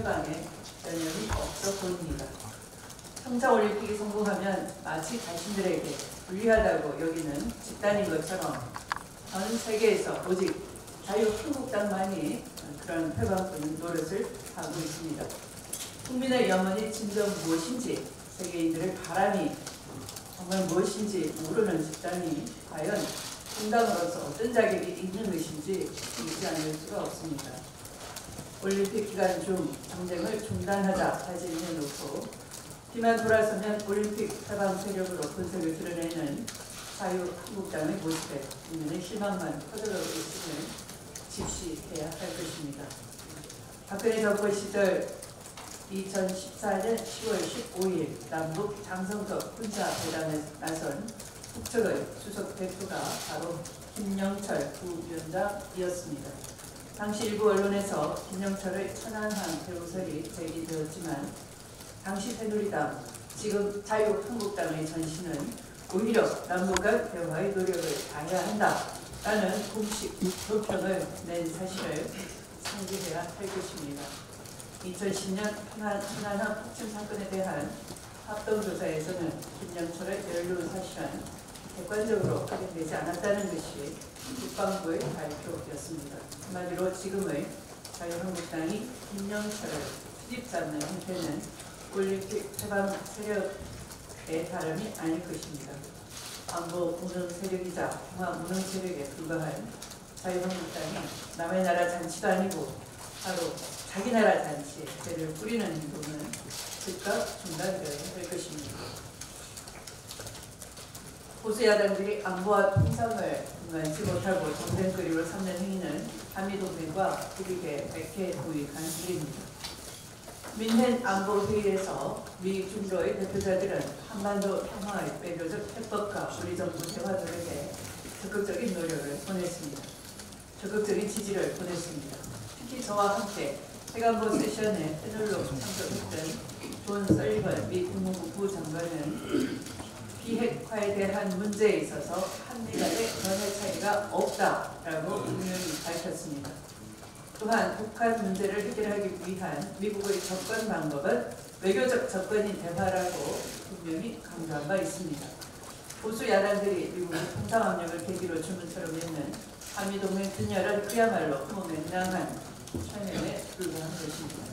해방에 전념이 없어 보입니다. 평창올림픽이 성공하면 마치 자신들에게 불리하다고 여기는 집단인 것처럼 전 세계에서 오직 자유한국당만이 그런 해방군 노릇을 하고 있습니다. 국민의 염원이 진정 무엇인지, 세계인들의 바람이 정말 무엇인지 모르는 집단이 과연 정당으로서 어떤 자격이 있는 것인지 믿지 않을 수가 없습니다. 올림픽 기간 중 정쟁을 중단하자 다짐해놓고 뒤만 돌아서면 올림픽 해방 세력으로 본색을 드러내는 자유한국당의 모습에 국민의 실망만 커져가고 있음을 직시해야 할 것입니다. 박근혜 정권 시절 2014년 10월 15일 남북 장성석 군사회담에 나선 북측의 수석 대표가 바로 김영철 부위원장이었습니다. 당시 일부 언론에서 김영철의 천안함 배우설이 제기되었지만 당시 새누리당, 지금 자유한국당의 전신은 오히려 남북 간 대화의 노력을 다해야 한다라는 공식 교평을 낸 사실을 상기해야 할 것입니다. 2010년 천안함 폭침 사건에 대한 합동조사에서는 김영철의 연루 사실은 객관적으로 확인되지 않았다는 것이 국방부의 발표였습니다. 한마디로 지금의 자유한국당이 김영철을 트집 잡는 형태는 올림픽 해방 세력의 다름이 아닐 것입니다. 안보 무능 세력이자 통합 무능 세력에 불과한 자유한국당이 남의 나라 잔치도 아니고 바로 자기 나라 잔치에 죄를 뿌리는 행동은 즉각 중단되어야 할 것입니다. 보수야당들이 안보와 통상을 분간치 못하고 정쟁거리로 삼는 행위는 한미동맹과 북익의 백해 부익한 일입니다. 민헨 안보회의에서 미 중도의 대표자들은 한반도 평화의 외교적 해법과 우리 정부 대화 노력에 적극적인 노력을 보냈습니다. 적극적인 지지를 보냈습니다. 특히 저와 함께 해관보 세션에 패널로 참석했던 존 설리번 미 국무부 부장관은 비핵화에 대한 문제에 있어서 한미 간의 견해 차이가 없다라고 분명히 밝혔습니다. 또한 북한 문제를 해결하기 위한 미국의 접근 방법은 외교적 접근인 대화라고 분명히 강조한 바 있습니다. 보수 야당들이 미국의 통상 압력을 계기로 주문처럼 맺는 한미동맹 분열은 그야말로 무맹랑한 천연에 불과한 것입니다.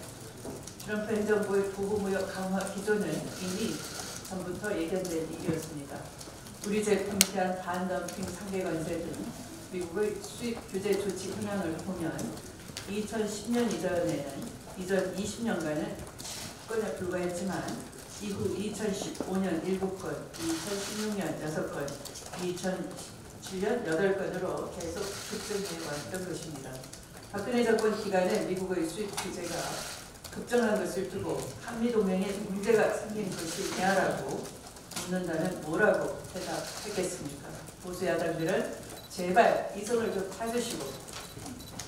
트럼프 행정부의 보호무역 강화 기조는 이미 전부터 예견된 일이었습니다. 우리 제품 대한 반덤핑 상계 관세 등 미국의 수입 규제 조치 현황을 보면 2010년 이전 20년간은 10건에 불과했지만 이후 2015년 7건, 2016년 6건, 2017년 8건으로 계속 급증해 왔던 것입니다. 박근혜 정권 기간에 미국의 수입 규제가 급증한 것을 두고 한미동맹에 문제가 생긴 것이냐라고 묻는다면 뭐라고 대답했겠습니까? 보수야당들은 제발 이성을 좀 찾으시고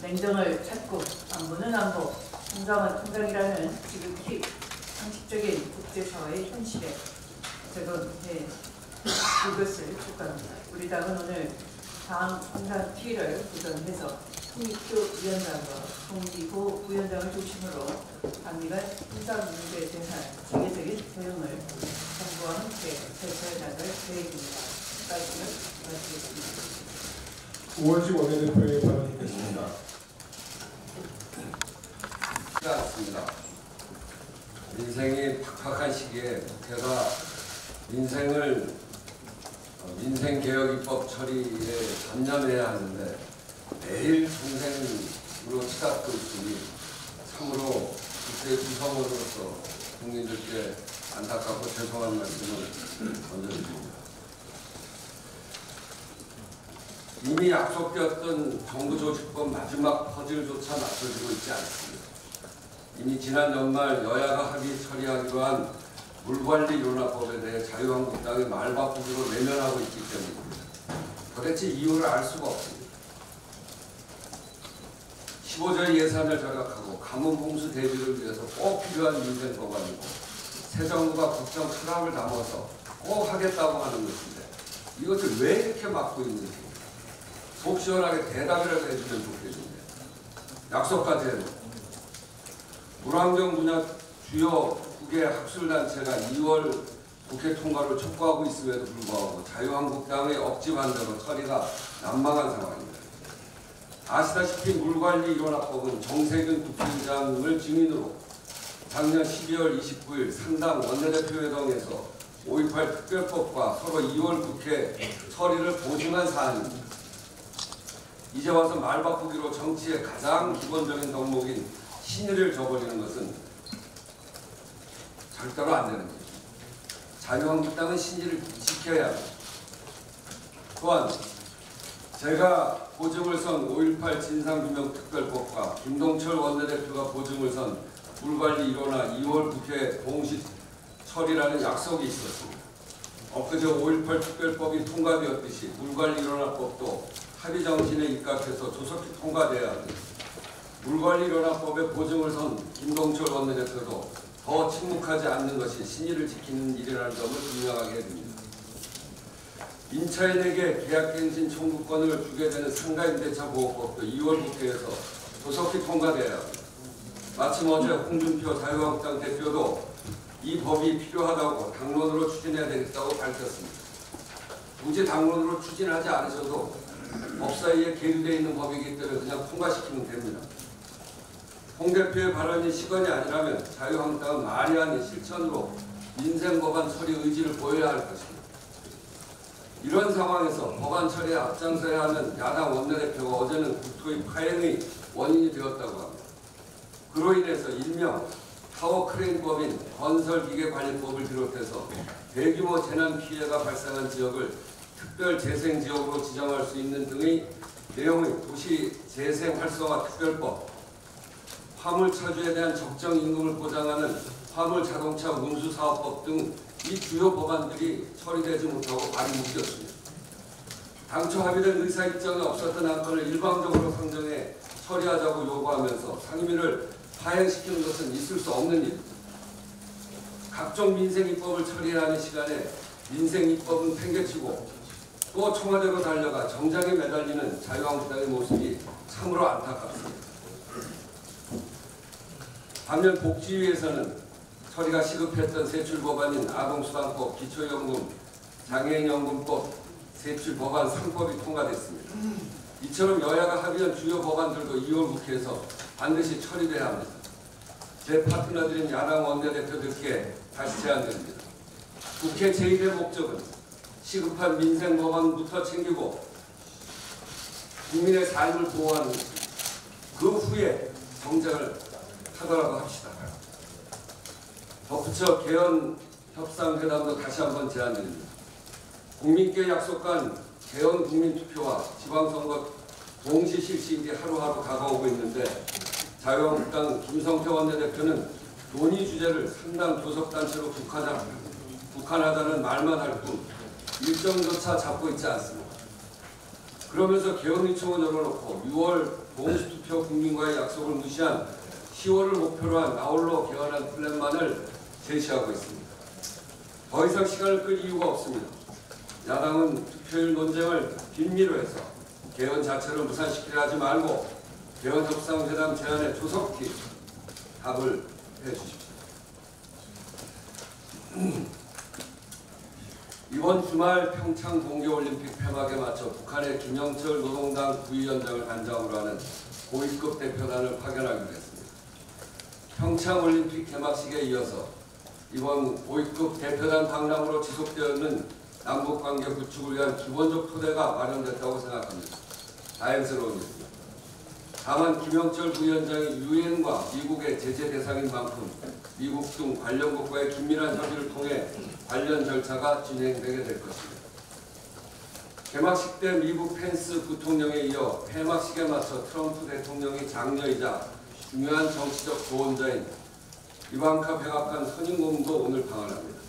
냉정을 찾고 안보는 안보, 통상은 통상이라는 지극히 상식적인 국제사회의 현실에 적응해 이것을 축하합니다. 우리 당은 오늘 당 통상 피의를 구성해서 통일교 위원장과 통일부 위원장을 중심으로 한미간 통상 문제에 대한 체계적인 대응을 정부와 함께 제시해 나갈 계획입니다. 말씀을 마치겠습니다. 우원식 원내대표의 발언이 있겠습니다. 않습니다. 민생이 팍팍한 시기에 국회가 민생개혁입법 처리에 전념해야 하는데 매일 정쟁으로 치닫고 있으니 참으로 국회 구성원으로서 국민들께 안타깝고 죄송한 말씀을 던져드립니다. 이미 약속되었던 정부조직법 마지막 퍼즐조차 맞춰지고 있지 않습니다. 이미 지난 연말 여야가 합의 처리하기로 한 물관리윤화법에 대해 자유한국당이 말바꾸기로 외면하고 있기 때문입니다. 도대체 이유를 알 수가 없습니다. 15조 예산을 절약하고 가뭄홍수 대비를 위해서 꼭 필요한 민생 법안이고 새 정부가 국정 철학을 담아서 꼭 하겠다고 하는 것인데 이것을 왜 이렇게 막고 있는지 속 시원하게 대답이라도 해주면 좋겠는데 약속까지 해놓고 물환경 분야 주요 9개 학술단체가 2월 국회 통과를 촉구하고 있음에도 불구하고 자유한국당의 억지 반대로 처리가 난망한 상황입니다. 아시다시피 물관리일원화법은 정세균 국회의장을 증인으로 작년 12월 29일 3당 원내대표회동에서 5.18 특별법과 서로 2월 국회 처리를 보증한 사안입니다. 이제 와서 말 바꾸기로 정치의 가장 기본적인 덕목인 신의를 저버리는 것은 절대로 안 되는 거죠. 자유한국당은 신의를 지켜야 합니다. 또한 제가 보증을 선 5.18 진상규명특별법과 김동철 원내대표가 보증을 선 물관리 일원화 2월 국회 동시 처리라는 약속이 있었습니다. 엊그제 5.18 특별법이 통과되었듯이 물관리 일원화법도 합의 정신에 입각해서 조속히 통과돼야 합니다. 물관리 일원화법에 보증을 선 김동철 원내대표도 더 침묵하지 않는 것이 신의를 지키는 일이라는 점을 분명하게 해줍니다. 임차인에게 계약갱신 청구권을 주게 되는 상가임대차 보호법도 2월 국회에서 조속히 통과돼야 합니다. 마침 어제 홍준표 자유한국당 대표도 이 법이 필요하다고 당론으로 추진해야 되겠다고 밝혔습니다. 굳이 당론으로 추진하지 않으셔도 법 사이에 계류되어 있는 법이기 때문에 그냥 통과시키면 됩니다. 홍 대표의 발언이 시건이 아니라면 자유한국당은 말이 아닌 실천으로 민생법안 처리 의지를 보여야 할 것입니다. 이런 상황에서 법안 처리에 앞장서야 하는 야당 원내대표가 어제는 국토의 파행의 원인이 되었다고 합니다. 그로 인해서 일명 타워크레인법인 건설기계관리법을 비롯해서 대규모 재난 피해가 발생한 지역을 특별재생지역으로 지정할 수 있는 등의 내용의 도시재생활성화특별법, 화물차주에 대한 적정 임금을 보장하는 화물자동차 운수사업법 등 이 주요 법안들이 처리되지 못하고 발이 묶였습니다. 당초 합의된 의사일정이 없었던 안건을 일방적으로 상정해 처리하자고 요구하면서 상임위를 파행시키는 것은 있을 수 없는 일입니다. 각종 민생입법을 처리해야 하는 시간에 민생입법은 팽개치고 또 청와대로 달려가 정장에 매달리는 자유한국당의 모습이 참으로 안타깝습니다. 반면 복지위에서는 처리가 시급했던 세출법안인 아동수당법, 기초연금, 장애인연금법, 세출법안 3법이 통과됐습니다. 이처럼 여야가 합의한 주요 법안들도 2월 국회에서 반드시 처리돼야 합니다. 제 파트너들인 야당 원내대표들께 다시 제안드립니다. 국회 제1의 목적은 시급한 민생 법안부터 챙기고 국민의 삶을 보호하는 그 후에 정쟁을 하더라도 합시다. 덧붙여 개헌 협상회담도 다시 한번 제안드립니다. 국민께 약속한 개헌 국민투표와 지방선거 동시 실시일이 하루하루 다가오고 있는데 자유한국당 김성태 원내대표는 논의 주제를 상당 교섭단체로 국한하다는 말만 할 뿐 일정조차 잡고 있지 않습니다. 그러면서 개헌 의총을 열어놓고 6월 동시투표 국민과의 약속을 무시한 10월을 목표로 한 나홀로 개헌한 플랜만을 제시하고 있습니다. 더 이상 시간을 끌 이유가 없습니다. 야당은 투표일 논쟁을 빈미로 해서 개헌 자체를 무산시키려 하지 말고 개헌 협상회담 제안에 조속히 답을 해주십시오. 이번 주말 평창 동계올림픽 폐막에 맞춰 북한의 김영철 노동당 부위원장을 단장으로 하는 고위급 대표단을 파견하기로 했습니다. 평창올림픽 개막식에 이어서 이번 고위급 대표단 방랑으로 지속되는 남북관계 구축을 위한 기본적 토대가 마련됐다고 생각합니다. 다행스러운 일입니다. 다만 김영철 부위원장이 유엔과 미국의 제재 대상인 만큼 미국 등 관련국과의 긴밀한 협의를 통해 관련 절차가 진행되게 될 것입니다. 개막식 때 미국 펜스 부통령에 이어 폐막식에 맞춰 트럼프 대통령이 장녀이자 중요한 정치적 조언자인 이방카 백악관 선임 고문도 오늘 방한합니다.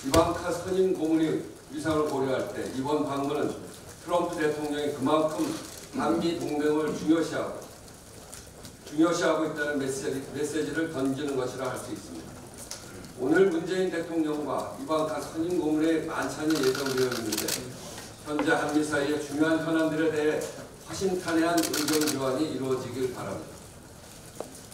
이방카 선임 고문의 위상을 고려할 때 이번 방문은 트럼프 대통령이 그만큼 한미 동맹을 중요시하고 있다는 메시지를 던지는 것이라 할 수 있습니다. 오늘 문재인 대통령과 이방카 선임 고문의 만찬이 예정되어 있는데 현재 한미 사이의 중요한 현안들에 대해 허심탄회한 의견 교환이 이루어지길 바랍니다.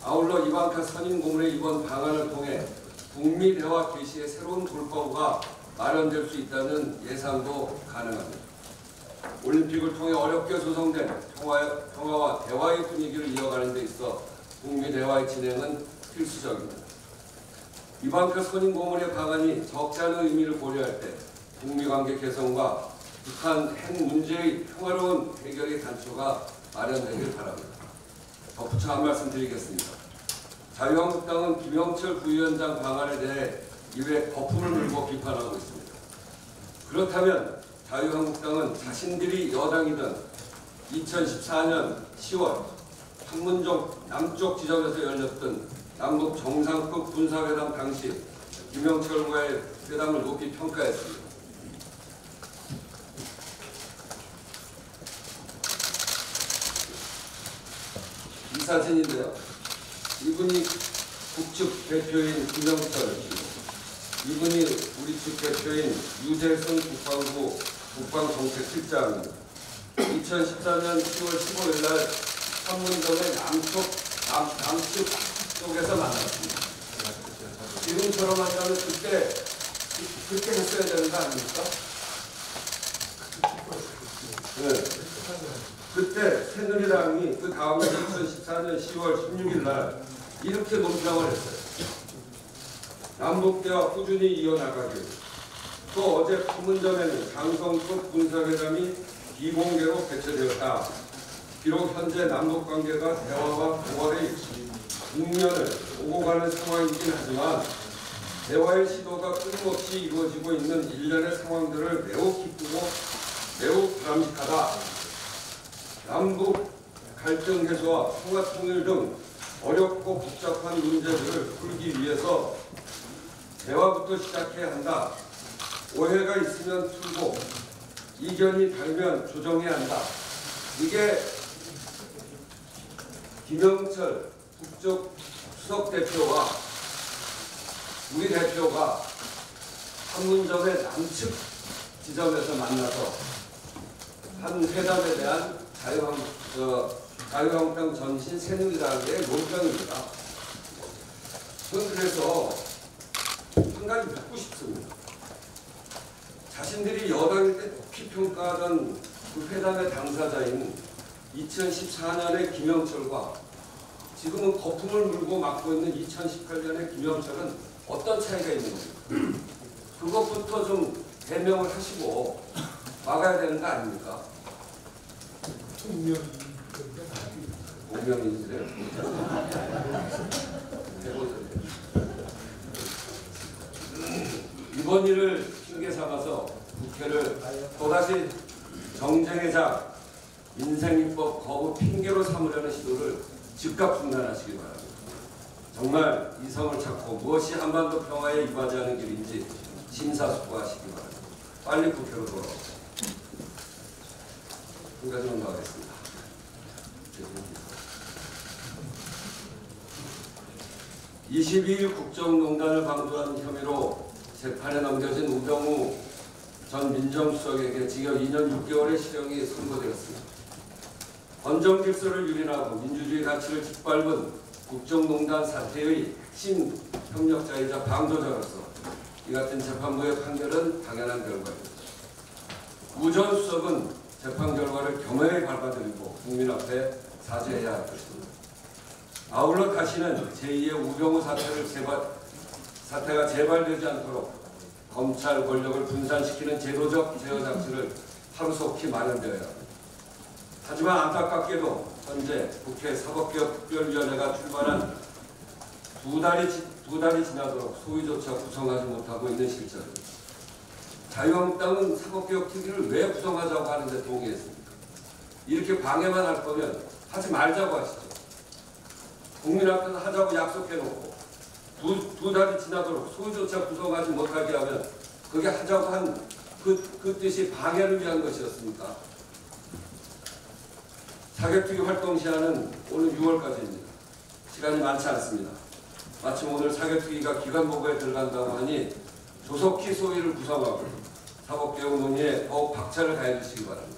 아울러 이방카 선임 고문의 이번 방안을 통해 북미 대화 개시의 새로운 돌파구가 마련될 수 있다는 예상도 가능합니다. 올림픽을 통해 어렵게 조성된 평화와 대화의 분위기를 이어가는 데 있어 북미 대화의 진행은 필수적입니다. 이방카 선임 고문의 방안이 적지 않은 의미를 고려할 때 북미 관계 개선과 북한 핵 문제의 평화로운 해결의 단초가 마련되길 바랍니다. 덧붙여 한 말씀 드리겠습니다. 자유한국당은 김영철 부위원장 방안에 대해 이외 거품을 물고 비판하고 있습니다. 그렇다면 자유한국당은 자신들이 여당이던 2014년 10월 판문점 남쪽 지점에서 열렸던 남북 정상급 군사회담 당시 김영철과의 회담을 높이 평가했습니다. 이 사진인데요. 이분이 북측 대표인 김영철, 이분이 우리 측 대표인 유재승 국방부 국방정책실장입니다. 2014년 10월 15일 날 판문점의 남측 쪽에서 만났습니다. 지금처럼 한다면 그때 했어야 되는 거 아닙니까? 네. 그때 새누리당이 그 다음에 2014년 10월 16일 날 이렇게 논평을 했어요. 남북대화 꾸준히 이어나가길. 또 어제 판문점에는 장성급 군사회담이 비공개로 개최되었다. 비록 현재 남북관계가 대화와 동월의 국면을 오고 가는 상황이긴 하지만 대화의 시도가 끊임없이 이루어지고 있는 일련의 상황들을 매우 기쁘고 매우 바람직하다. 남북 갈등 해소와 평화통일 등 어렵고 복잡한 문제들을 풀기 위해서 대화부터 시작해야 한다. 오해가 있으면 풀고 이견이 달면 조정해야 한다. 이게 김영철 북쪽 수석 대표와 우리 대표가 판문점의 남측 지점에서 만나서 한 회담에 대한 자유한국당 전신 새누리당의 논평입니다. 저는 그래서 한 가지 묻고 싶습니다. 자신들이 여당일 때 높이 평가하던 그 회담의 당사자인 2014년의 김영철과 지금은 거품을 물고 맡고 있는 2018년의 김영철은 어떤 차이가 있는 겁니까? 그것부터 좀 해명을 하시고 막아야 되는 거 아닙니까? 운명인지래요? 이번 일을 핑계 삼아서 국회를 또다시 정쟁의 장, 민생입법 거부 핑계로 삼으려는 시도를 즉각 중단하시기 바랍니다. 정말 이성을 찾고 무엇이 한반도 평화에 이바지하는 길인지 심사숙고하시기 바랍니다. 빨리 국회로 돌아오세요. 한 가지만 더 하겠습니다. 22일 국정농단을 방조한 혐의로 재판에 넘겨진 우병우 전 민정수석에게 징역 2년 6개월의 실형이 선고되었습니다. 헌정질서를 유린하고 민주주의 가치를 짓밟은 국정농단 사태의 핵심 협력자이자 방조자로서 이 같은 재판부의 판결은 당연한 결과입니다. 우 전 수석은 재판 결과를 겸허히 받아들이고 국민 앞에 사죄해야 할 것입니다. 아울러 다시는 제2의 우병우 사태가 재발되지 않도록 검찰 권력을 분산시키는 제도적 제어 장치를 하루속히 마련되어야 합니다. 하지만 안타깝게도 현재 국회 사법개혁특별위원회가 출발한 두 달이 지나도록 소위조차 구성하지 못하고 있는 실정입니다. 자유한국당은 사법개혁특위를 왜 구성하자고 하는데 동의했습니까? 이렇게 방해만 할 거면 하지 말자고 하시죠. 국민 앞에서 하자고 약속해놓고 두 달이 지나도록 소위조차 구성하지 못하게 하면 그게 하자고 한 그 뜻이 방해를 위한 것이었습니까? 사개특위 활동 시한은 오늘 6월까지입니다. 시간이 많지 않습니다. 마침 오늘 사개특위가 기간보고에 들어간다고 하니 조속히 소위를 구성하고 사법개혁 논의에 더욱 박차를 가해주시기 바랍니다.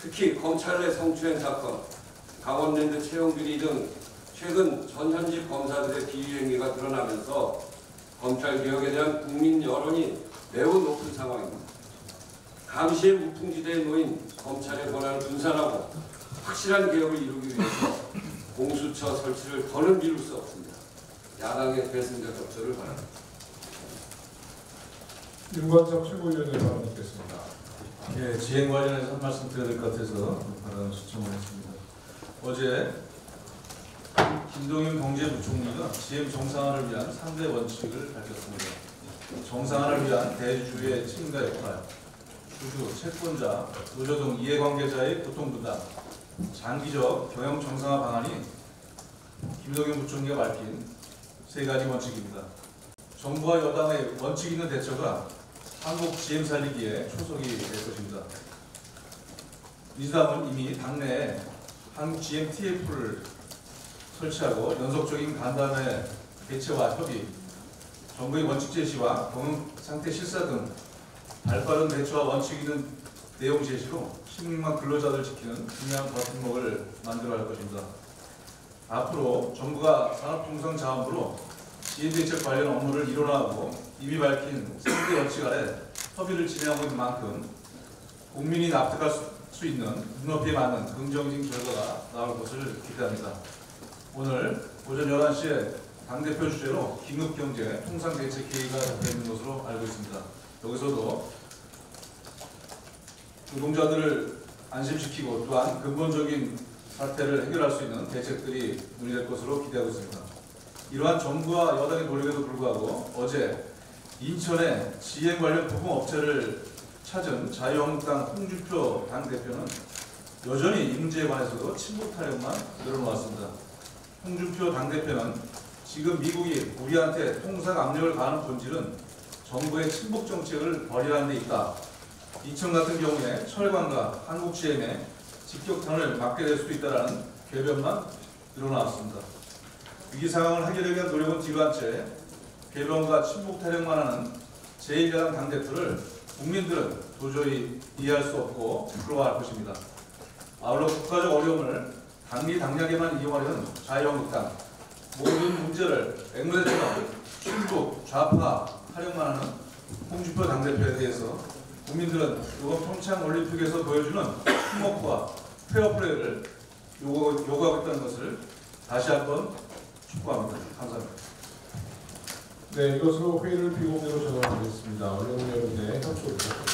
특히 검찰 내 성추행 사건, 강원랜드 채용 비리 등 최근 전현직 검사들의 비위 행위가 드러나면서 검찰개혁에 대한 국민 여론이 매우 높은 상황입니다. 감시의 무풍지대에 놓인 검찰의 권한을 분산하고 확실한 개혁을 이루기 위해서 공수처 설치를 더는 미룰 수 없습니다. 야당의 배승자 적절을 바랍니다. 윤관석 최고위원의 발언 듣겠습니다. 예, 지행 관련해서 한 말씀 드려야 될 것 같아서 발언을 신청을 했습니다. 어제 김동연 경제부총리가 GM 정상화를 위한 3대 원칙을 밝혔습니다. 정상화를 위한 대주주의 책임과 역할, 주주, 채권자, 노조 등 이해관계자의 고통분담, 장기적 경영 정상화 방안이 김동연 부총리가 밝힌 3가지 원칙입니다. 정부와 여당의 원칙 있는 대처가 한국 GM 살리기에 초석이 될 것입니다. 민주당은 이미 당내에 한국 GM TF를 설치하고 연속적인 간담회 개최와 협의, 정부의 원칙 제시와 경영 상태 실사 등 발빠른 대처와 원칙 있는 내용 제시로 16만 근로자들 지키는 중요한 버팀목을 만들어야 할 것입니다. 앞으로 정부가 산업통상자원부로 GM 대책 관련 업무를 일원화하고 이미 밝힌 3대 원칙 아래 협의를 진행하고 있는 만큼 국민이 납득할 수 있는 눈높이에 맞는 긍정적인 결과가 나올 것을 기대합니다. 오늘 오전 11시에 당대표 주재로 긴급경제 통상대책회의가 잡혀 있는 것으로 알고 있습니다. 여기서도 노동자들을 안심시키고 또한 근본적인 사태를 해결할 수 있는 대책들이 논의될 것으로 기대하고 있습니다. 이러한 정부와 여당의 노력에도 불구하고 어제 인천에 GM 관련 부품업체를 찾은 자유한국당 홍준표 당대표는 여전히 이 문제에 관해서도 친북 타령만 늘어놓았습니다. 홍준표 당대표는 지금 미국이 우리한테 통상 압력을 가하는 본질은 정부의 친북 정책을 벌이라는 데 있다. 인천 같은 경우에 철강과 한국 GM에 직격탄을 맞게 될 수도 있다는 궤변만 늘어나왔습니다. 위기 상황을 해결하기 위한 노력은 뒤로한 채 궤변과 친북 타령만 하는 제1야당 당대표를 국민들은 도저히 이해할 수 없고 부러워할 것입니다. 아울러 국가적 어려움을 당리당략에만 이용하려는 자유한국당, 모든 문제를 앵무새처럼 친북, 좌파 타령만 하는 홍준표 당대표에 대해서 국민들은 이번 평창 올림픽에서 보여주는 팀워크와 페어플레이를 요구하고 있다는 것을 다시 한번 축구합니다. 감사합니다. 네, 이것으로 회의를 비공개로 전환하겠습니다. 언론위원회 협조 부탁드립니다.